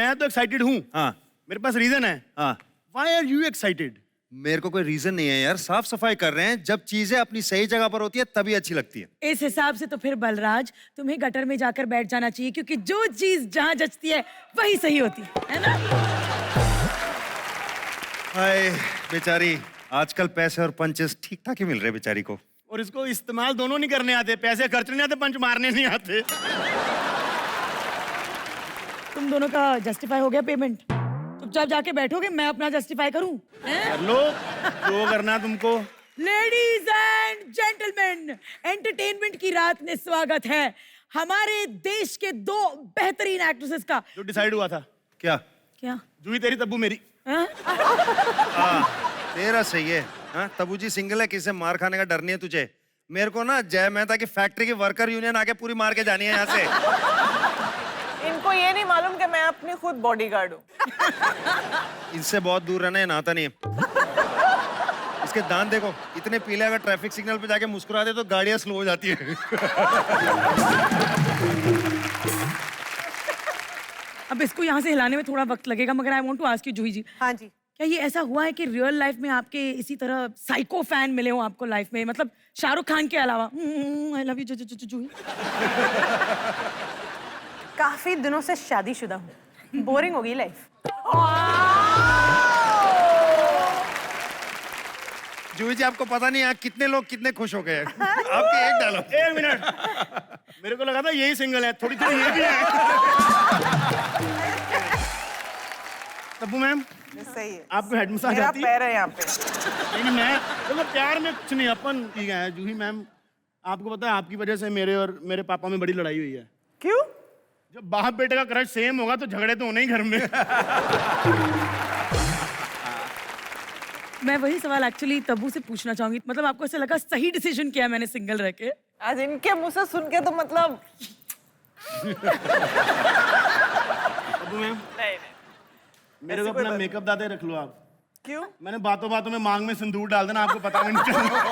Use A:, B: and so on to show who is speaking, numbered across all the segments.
A: मैं तो एक्साइटेड हूँ।
B: हाँ
A: मेरे पास रीजन है।
B: हाँ।
A: Why are you excited?
B: मेरे को कोई रीजन नहीं है यार, साफ सफाई कर रहे हैं। जब चीजें अपनी सही जगह पर होती है तभी अच्छी लगती है।
C: इस हिसाब से तो फिर बलराज तुम्हें गटर में जाकर बैठ जाना चाहिए, क्योंकि जो चीज जहाँ जचती है वही सही होती है ना?
B: हाय बेचारी, आजकल पैसे और पंचेस ठीक ठाक ही मिल रहे बेचारी को।
A: और इसको इस्तेमाल दोनों नहीं करने आते, पैसे खर्चने नहीं आते, पंच मारने नहीं आते।
C: तुम दोनों का जस्टिफाई हो गया पेमेंट? चुपचाप जाके बैठोगे, मैं अपना जस्टिफाई करूं?
A: कर लो जो करना तुमको।
C: लेडीज एंड जेंटलमैन, एंटरटेनमेंट की रात में स्वागत है हमारे देश के दो बेहतरीन एक्ट्रेसेस का।
A: जो डिसाइड हुआ था।
B: क्या?
C: क्या?
A: जूही तेरी, तब्बू मेरी।
B: तेरा सही है। हाँ, तब्बू जी सिंगल है, किसी मार खाने का डर नहीं है तुझे। मेरे को ना जय मेहता की फैक्ट्री की वर्कर यूनियन आके पूरी मार के जानी है यहाँ से।
D: इनको ये नहीं मालूम कि मैं अपनी खुद बॉडीगार्ड हूँ।
B: इनसे बहुत दूर रहना है, नहाता नहीं है। इसके दांत देखो इतने पीले, अगर ट्रैफिक सिग्नल पे जाके मुस्कुरा दे तो गाड़ियां स्लो हो जाती है।
C: अब इसको यहाँ से हिलाने में थोड़ा वक्त लगेगा, मगर I want to ask you Juhi ji.
D: हाँ जी।
C: क्या ये ऐसा हुआ है कि रियल लाइफ में आपके इसी तरह साइको फैन मिले हो आपको लाइफ में, मतलब शाहरुख खान के अलावा? आई लव यू जूही।
D: काफी दिनों से शादीशुदा हूँ, बोरिंग होगी लाइफ।
B: जूही जी आपको पता नहीं यहाँ कितने लोग कितने खुश हो गए हैं। आपके एक डायलॉग।
A: एक मिनट, मेरे को लगा था यही सिंगल है, थोड़ी थोड़ी ये भी है। तब्बू मैम,
D: सही है।
A: आपको हेड मसाज
D: मेरा
A: आती है?
D: पैर है यहाँ पे।
A: नहीं, मैं तो प्यार में कुछ नहीं, अपन ठीक है। जूही मैम, आपको पता है आपकी वजह से मेरे और मेरे पापा में बड़ी लड़ाई हुई है।
D: क्यों?
A: जब बाप बेटे का क्रश सेम होगा तो झगड़े तो होने ही घर में।
C: मैं वही सवाल एक्चुअली तब्बू से पूछना चाहूंगी, मतलब आपको ऐसा लगा सही डिसीजन किया मैंने सिंगल रह के?
D: आज इनके मुंह से सुन के तो मतलब
A: तब्बू मैम,
D: नहीं।
A: मेरे को अपना मेकअप दादे रख लो आप।
D: क्यों?
A: मैंने बातों बातों में मांग में सिंदूर डाल देना, आपको पता भी नहीं चलेगा।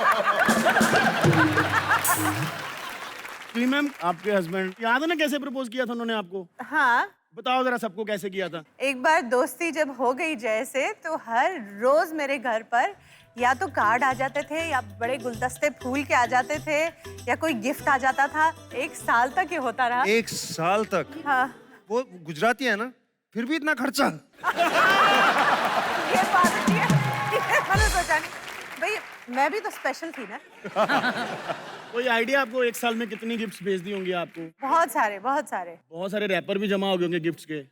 A: जी मैम, आपके हस्बैंड याद है ना कैसे प्रपोज किया था उन्होंने आपको?
D: हाँ,
A: बताओ जरा सबको कैसे किया था।
D: एक बार दोस्ती जब हो गई जैसे, तो हर रोज मेरे घर पर या तो कार्ड आ जाते थे, या बड़े गुलदस्ते फूल के आ जाते थे, या कोई गिफ्ट आ जाता था। 1 साल तक ये होता रहा।
B: 1 साल तक?
D: हाँ।
B: वो गुजराती है ना, फिर भी इतना खर्चा।
D: ये बात है, मैंने सोचा नहीं भाई, मैं भी तो स्पेशल थी ना।
A: कोई आइडिया आपको 1 साल में कितनी गिफ्ट्स भेज दी होंगी आपको?
D: बहुत सारे, बहुत सारे।
A: बहुत सारे रैपर भी जमा हो गए होंगे गिफ्ट्स के।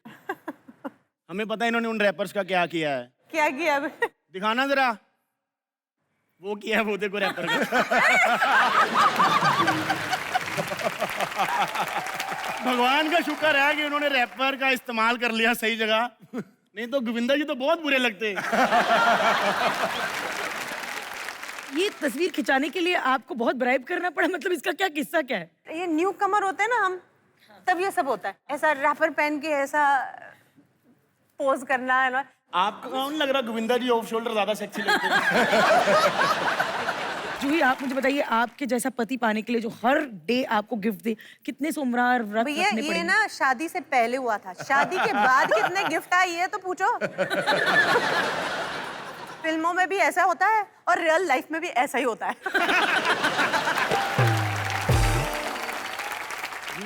A: हमें पता है इन्होंने उन रैपर्स का क्या किया है।
D: क्या किया अब?
A: दिखाना जरा। वो किया है, वो देखो रैपर का। भगवान का शुक्र है कि उन्होंने रैपर का इस्तेमाल कर लिया सही जगह, नहीं तो गोविंदा जी तो बहुत बुरे लगते।
C: ये तस्वीर खिंचाने के लिए आपको बहुत ब्राइब करना पड़ा, मतलब इसका क्या किस्सा क्या है?
D: ये न्यू कमर होते हैं ना हम, तब ये सब होता है। ऐसा रैपर पहन के ऐसा पोज करना है ना।
A: आपको कौन लग रहा गोविंदा जी ऑफ शोल्डर ज्यादा सेक्सी लगते हैं?
C: जूही आप मुझे बताइए, आपके जैसा पति पाने के लिए जो हर डे आपको गिफ्ट दे, कितने सोमवार व्रत
D: भैया
C: रखने
D: ये
C: पड़ेंगे?
D: ना शादी से पहले हुआ था, शादी के बाद कितने गिफ्ट आए ये तो पूछो। फिल्मों में भी ऐसा होता है और रियल लाइफ में भी ऐसा ही होता है।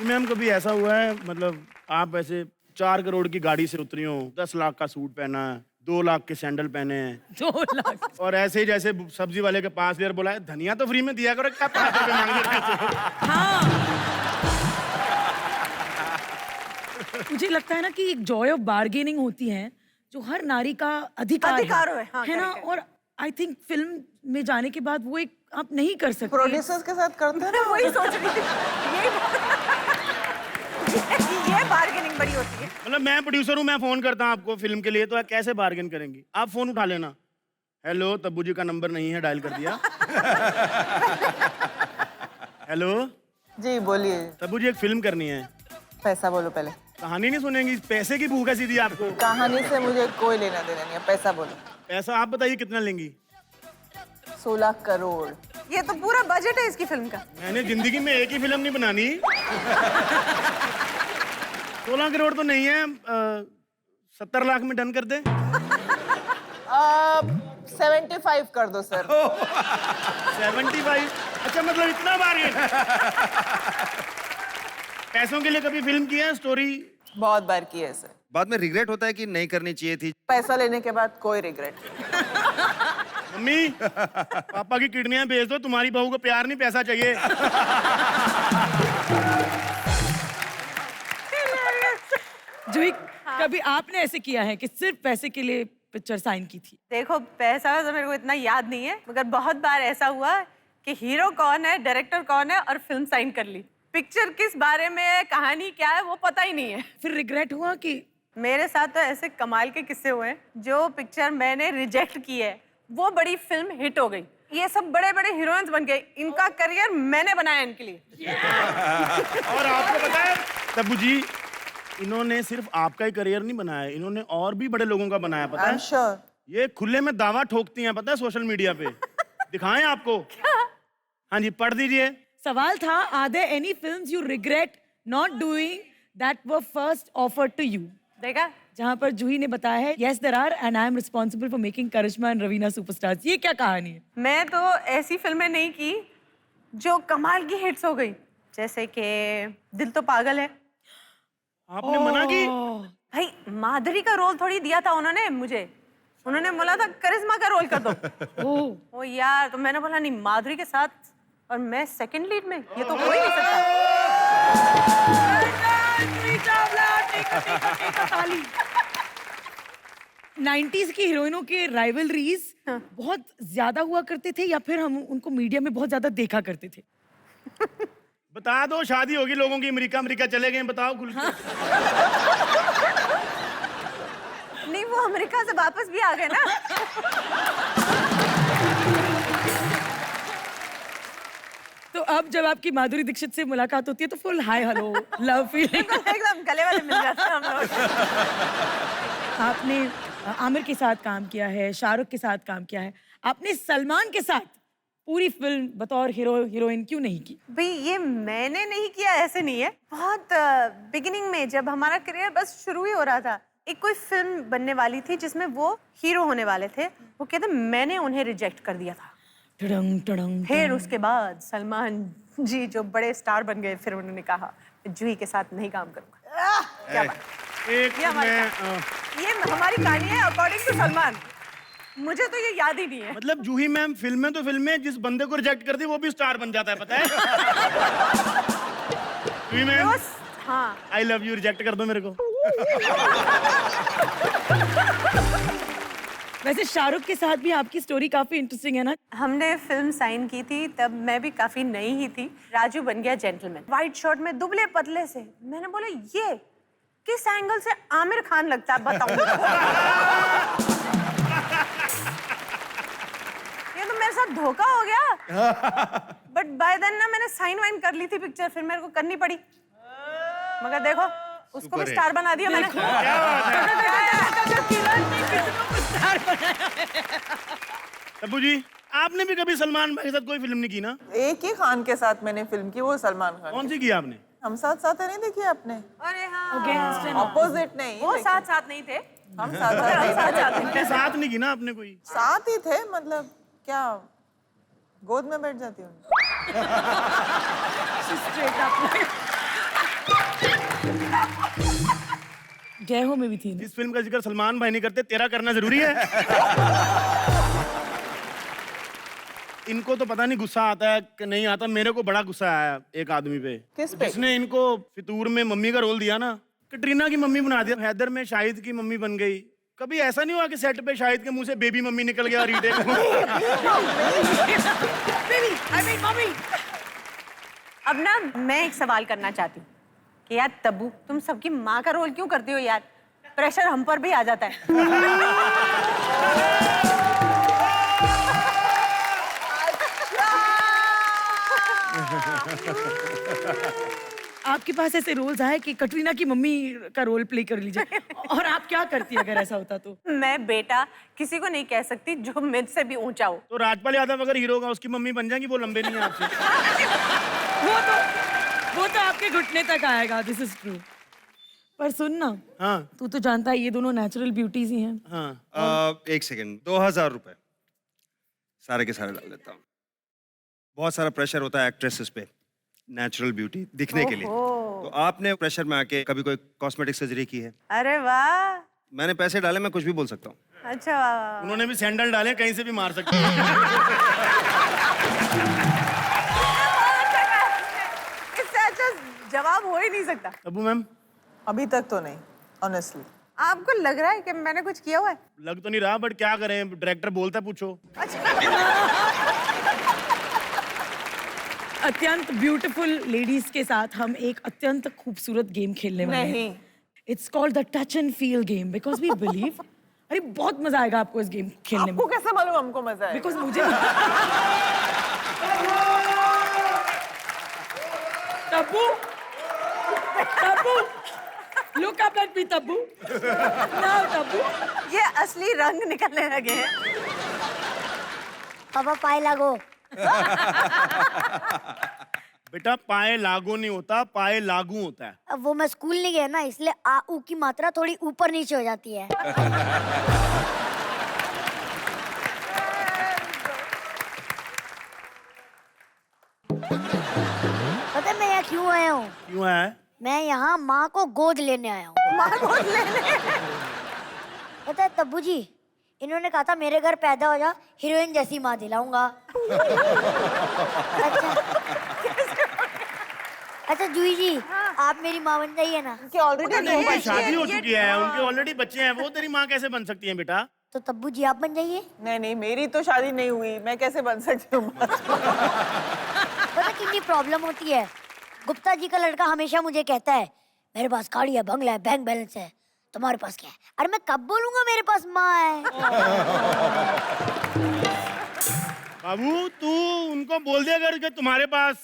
A: मैम कभी ऐसा हुआ है, मतलब आप ऐसे 4 करोड़ की गाड़ी से उतरी हो, 10 लाख का सूट पहना है, 2 लाख के सैंडल पहने हैं,
C: 2 लाख,
A: और ऐसे ही जैसे सब्जी वाले के पास लेकर बोला है धनिया तो फ्री में दिया करो, क्या 5 रुपए मांग रहे हो?
C: हाँ। मुझे लगता है ना कि एक जॉय ऑफ बार्गेनिंग होती है जो हर नारी का अधिकार
D: है हाँ,
C: है ना? और आई थिंक फिल्म में जाने के बाद वो एक आप नहीं कर सकते।
D: प्रोड्यूसर्स के साथ करते हैं ना, वही सोच रही थी। ये बार्गेनिंग बड़ी होती है।
A: मतलब मैं प्रोड्यूसर हूँ, मैं फोन करता हूँ आपको फिल्म के लिए, तो आप कैसे बार्गेन करेंगी? आप फोन उठा लेना, हेलो तब्बू जी का नंबर नहीं है, डायल कर दिया। हेलो
D: जी बोलिए।
A: तब्बू जी एक फिल्म करनी है।
D: पैसा बोलो पहले।
A: कहानी नहीं सुनेंगी, पैसे की भूख है सीधी आपको।
D: कहानी से मुझे कोई लेना देना नहीं है, पैसा बोलो।
A: पैसा आप बताइए कितना लेंगी?
D: 16 करोड़। ये तो पूरा बजट है इसकी फिल्म का।
A: मैंने जिंदगी में एक ही फिल्म नहीं बनानी। 16 करोड़ तो नहीं है, 70 लाख में डन कर दे।
E: 75 कर दो सर।
A: 75? अच्छा, मतलब इतना बार्गेन। पैसों के लिए कभी फिल्म की है स्टोरी?
E: बहुत बार की है सर।
B: बाद में रिग्रेट होता है कि नहीं करनी चाहिए थी?
E: पैसा लेने के बाद कोई रिग्रेट नहीं।
A: मम्मी, पापा की किडनियां बेच दो, तुम्हारी बहू को प्यार नहीं पैसा चाहिए।
C: जूही, कभी आपने ऐसे किया है कि सिर्फ पैसे के लिए पिक्चर साइन की थी?
D: देखो, पैसा तो मेरे को इतना याद नहीं है, मगर बहुत बार ऐसा हुआ कि हीरो कौन है, डायरेक्टर कौन है और फिल्म साइन कर ली। पिक्चर किस बारे में है, कहानी क्या है, वो पता ही नहीं है।
C: फिर रिग्रेट हुआ कि?
D: मेरे साथ तो ऐसे कमाल के किस्से हुए हैं। जो पिक्चर मैंने रिजेक्ट की है, वो बड़ी फिल्म हिट हो गई। ये सब बड़े बड़े हीरोइंस बन गए। इनका करियर मैंने बनाया इनके लिए।
A: और आपको पता है तब्बू जी, इन्होंने सिर्फ आपका ही करियर नहीं बनाया, इन्होंने और भी बड़े लोगों का बनाया, पता है?
E: श्योर।
A: ये खुले में दावा ठोकती हैं, पता है, सोशल मीडिया पे। दिखाएं आपको? हाँ जी, पढ़ दीजिए।
C: सवाल था, are there any films you regret not doing that were first offered to you?
D: देखा?
C: जहां पर जूही ने बताया है, yes there are and I am responsible for making Karishma and Raveena superstars. ये क्या कहानी है?
D: मैं तो ऐसी फिल्में नहीं की जो कमाल की हिट्स हो गई, जैसे कि दिल तो पागल है।
A: आपने मना की?
D: भाई, माधुरी का रोल थोड़ी दिया था उन्होंने मुझे। उन्होंने बोला था करिश्मा का रोल कर दो। ओ यार, तो मैंने बोला नहीं, माधुरी के साथ और मैं सेकंड लीड में, ये तो हो ही नहीं सकता।
C: 90s की हीरोइनों के राइवलरीज बहुत ज्यादा हुआ करते थे, या फिर हम उनको मीडिया में बहुत ज्यादा देखा करते थे?
A: बता दो, शादी होगी लोगों की, अमेरिका चले गए, बताओ खुल के।
D: नहीं, वो अमेरिका से वापस भी आ गए ना।
C: तो अब जब आपकी माधुरी दीक्षित से मुलाकात होती है तो full hi hello love feeling.
D: एकदम गले वाले मिल जाते हैं हम लोग।
C: आपने आमिर के साथ काम किया है, शाहरुख के साथ काम किया है, आपने सलमान के साथ पूरी फिल्म बतौर हीरोइन क्यों नहीं की?
D: भाई, ये मैंने नहीं किया ऐसे नहीं है। बहुत बिगिनिंग में जब हमारा करियर बस शुरू ही हो रहा था, एक कोई फिल्म बनने वाली थी जिसमें वो हीरो होने वाले थे। वो कहते, मैंने उन्हें रिजेक्ट कर दिया था।
C: टडंग टडंग।
D: फिर उसके बाद सलमान जी जो बड़े स्टार बन गए, फिर उन्होंने कहा जूही के साथ नहीं काम करूंगा। क्या बात?
A: एक
D: ये हमारी ये हमारी कहानी है अकॉर्डिंग टू सलमान। मुझे तो ये याद ही नहीं है।
A: मतलब जूही मैम फिल्में तो फिल्में, जिस बंदे को रिजेक्ट कर दी वो भी स्टार बन जाता है, पता है? जूही मैम,
D: हाँ,
A: आई लव यू, रिजेक्ट कर दो मेरे को।
C: वैसे शाहरुख के साथ भी आपकी स्टोरी काफी इंटरेस्टिंग है ना?
D: हमने फिल्म साइन की थी, तब मैं भी काफी नई ही थी। राजू बन गया जेंटलमैन, व्हाइट शर्ट में, दुबले पतले से। मैंने बोला, ये किस एंगल से आमिर खान लगता है, बताओ। ये तो मेरे साथ धोखा हो गया। बट बाय देन ना मैंने साइन वाइन कर ली थी पिक्चर, फिर मेरे को करनी पड़ी। मगर देखो, उसको भी स्टार बना दिया मैंने।
A: तब्बू जी, आपने भी कभी सलमान भाई के साथ कोई फिल्म नहीं की ना?
E: एक ही खान के साथ मैंने फिल्म की, वो सलमान खान।
A: कौन सी की आपने?
E: हम साथ साथ है, नहीं देखी आपने?
D: अरे हाँ,
E: ऑपोजिट नहीं,
D: वो साथ साथ नहीं थे,
E: हम साथ
A: अपने साथ नहीं की ना आपने कोई?
E: साथ ही थे, मतलब क्या गोद में बैठ जाती हूँ।
C: जय हो में भी थी ना?
A: इस फिल्म का जिक्र सलमान भाई नहीं करते, तेरा करना जरूरी है। इनको तो पता नहीं गुस्सा आता है कि नहीं आता। मेरे को बड़ा गुस्सा आया एक आदमी पे,
E: किस पे?
A: जिसने इनको फितूर में मम्मी का रोल दिया ना। कटरीना की मम्मी बना दिया, हैदर में शाहिद की मम्मी बन गई। कभी ऐसा नहीं हुआ कि सेट पे शाहिद के मुंह से बेबी मम्मी निकल गया रीटेक?
C: मम्मी।
D: अब ना मैं एक सवाल करना चाहती हूँ कि यार तब्बू, तुम सबकी माँ का रोल क्यों करती हो यार? प्रेशर हम पर भी आ जाता है।
C: आपके पास ऐसे रोल्स आए कि कटरीना की मम्मी का रोल प्ले कर लीजिए, और आप क्या करती अगर ऐसा होता तो?
D: मैं बेटा किसी को नहीं कह सकती जो मुझसे भी ऊंचा हो।
A: तो राजपाल यादव अगर हीरो का उसकी मम्मी बन जाएंगी, वो लंबे नहीं है आपसे।
C: वो तो आपके घुटने तक आएगा। This is true. पर सुन ना,
A: हाँ
C: तू तो जानता है ये दोनों नेचुरल ब्यूटीज ही हैं।
A: हाँ।
B: एक सेकंड, 2000 रुपए सारे के सारे डाल देता हूँ। बहुत सारा प्रेशर होता है एक्ट्रेसेस पे नेचुरल ब्यूटी दिखने के लिए, तो आपने प्रेशर में आके कभी कोई कॉस्मेटिक सर्जरी की है?
D: अरे वाह,
B: मैंने पैसे डाले, मैं कुछ भी बोल सकता हूँ।
D: अच्छा वाह।
A: उन्होंने भी सैंडल डाले, कहीं से भी मार सकते हैं।
D: इससे अच्छा जवाब हो ही नहीं सकता।
A: अबू मैम,
E: अभी तक तो नहीं, ऑनेस्टली।
D: आपको लग रहा है कि मैंने कुछ किया हुआ है?
A: लग तो नहीं रहा, बट क्या करें, डायरेक्टर बोलता है, पूछो।
C: अत्यंत ब्यूटीफुल लेडीज के साथ हम एक अत्यंत खूबसूरत गेम खेलने वाले हैं।
E: नहीं।
C: It's called the touch and feel game because we believe अरे बहुत मजा आएगा आपको इस गेम खेलने में।
E: आपको कैसे मालूम हमको मजा है?
C: बिकॉज मुझे Tabu, Tabu, look up at me, Tabu. Now, Tabu.
D: ये असली रंग निकलने लगे हैं।
F: पापा पाए लागो।
A: बेटा पाए लागू नहीं होता, पाए लागू होता है।
F: अब वो मैं स्कूल नहीं गया ना, इसलिए आ ऊ की मात्रा थोड़ी ऊपर नीचे हो जाती है। पता है मैं यहाँ क्यों आया हूँ?
A: क्यों है?
F: मैं यहाँ माँ को गोद लेने आया हूँ।
D: माँ गोद लेने।
F: पता है तब्बू जी, इन्होंने कहा था मेरे घर पैदा हो जा, हीरोइन जैसी माँ दिलाऊंगा। अच्छा जूही जी, आप मेरी माँ बन जाइए ना।
E: उनकी ऑलरेडी
A: उनकी शादी हो चुकी है, उनके ऑलरेडी बच्चे हैं, वो तेरी माँ कैसे बन सकती है बेटा?
F: तो तब्बू जी आप बन जाइए।
E: नहीं नहीं, मेरी तो शादी नहीं हुई, मैं कैसे बन सकती हूँ?
F: पता कितनी प्रॉब्लम होती है। गुप्ता जी का लड़का हमेशा मुझे कहता है मेरे पास गाड़ी है, बंगला है, बैंक बैलेंस है, तुम्हारे पास क्या है? अरे मैं कब बोलूंगा मेरे पास माँ है?
A: बाबू तू उनको बोल दिया कर कि तुम्हारे पास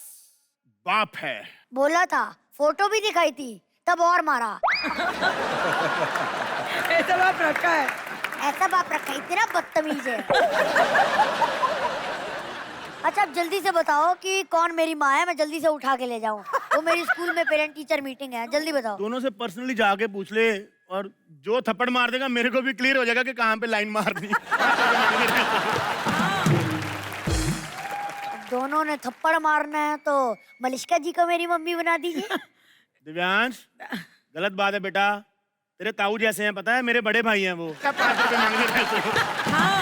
A: बाप है।
F: बोला था, फोटो भी दिखाई थी, तब और मारा।
C: ऐसा बाप रखा है।
F: ऐसा बाप रखा, इतना बदतमीज है। अच्छा अब जल्दी से बताओ कि कौन मेरी माँ है, मैं जल्दी से उठा के ले जाऊं। वो मेरी स्कूल में पेरेंट टीचर मीटिंग है, जल्दी बताओ।
A: दोनों से पर्सनली जाके पूछ ले, और जो थप्पड़ मार देगा मेरे को भी क्लियर हो जाएगा कि कहाँ पे लाइन मारनी।
F: दोनों ने थप्पड़ मारना है तो मलिष्का जी को मेरी मम्मी बना दीजिए।
A: दिव्यांश, गलत बात है बेटा, तेरे ताऊ जैसे हैं, पता है, मेरे बड़े भाई हैं वो। 5 रुपए मांग रहे थे।
C: हाँ